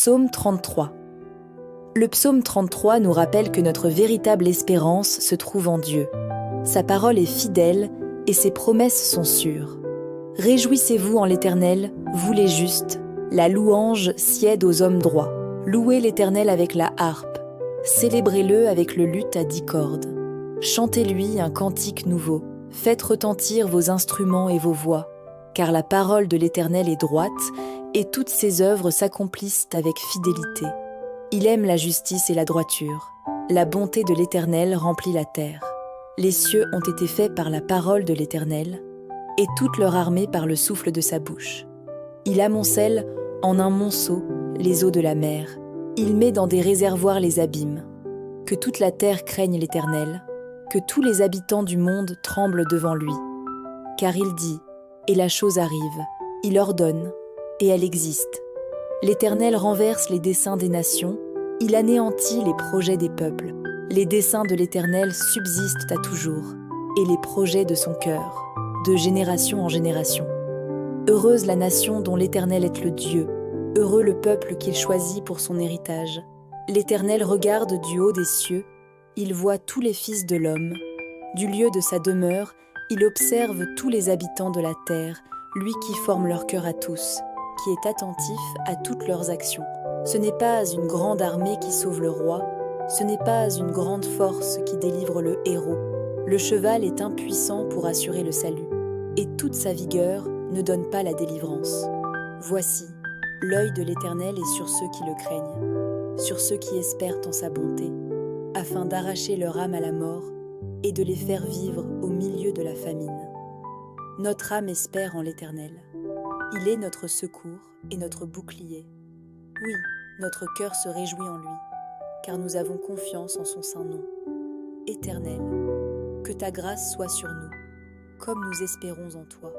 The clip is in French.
Psaume 33. Le psaume 33 nous rappelle que notre véritable espérance se trouve en Dieu. Sa parole est fidèle et ses promesses sont sûres. Réjouissez-vous en l'Éternel, vous les justes. La louange siède aux hommes droits. Louez l'Éternel avec la harpe. Célébrez-le avec le luth à 10 cordes. Chantez-lui un cantique nouveau. Faites retentir vos instruments et vos voix. Car la parole de l'Éternel est droite et toutes ses œuvres s'accomplissent avec fidélité. Il aime la justice et la droiture. La bonté de l'Éternel remplit la terre. Les cieux ont été faits par la parole de l'Éternel, et toute leur armée par le souffle de sa bouche. Il amoncelle en un monceau les eaux de la mer. Il met dans des réservoirs les abîmes. Que toute la terre craigne l'Éternel, que tous les habitants du monde tremblent devant lui. Car il dit, et la chose arrive. Il ordonne, et elle existe. L'Éternel renverse les desseins des nations, il anéantit les projets des peuples. Les desseins de l'Éternel subsistent à toujours, et les projets de son cœur, de génération en génération. Heureuse la nation dont l'Éternel est le Dieu, heureux le peuple qu'il choisit pour son héritage. L'Éternel regarde du haut des cieux, il voit tous les fils de l'homme. Du lieu de sa demeure, il observe tous les habitants de la terre, lui qui forme leur cœur à tous, qui est attentif à toutes leurs actions. Ce n'est pas une grande armée qui sauve le roi, ce n'est pas une grande force qui délivre le héros. Le cheval est impuissant pour assurer le salut, et toute sa vigueur ne donne pas la délivrance. Voici, l'œil de l'Éternel est sur ceux qui le craignent, sur ceux qui espèrent en sa bonté, afin d'arracher leur âme à la mort et de les faire vivre au milieu de la famine. Notre âme espère en l'Éternel. Il est notre secours et notre bouclier. Oui, notre cœur se réjouit en lui, car nous avons confiance en son saint nom. Éternel, que ta grâce soit sur nous, comme nous espérons en toi.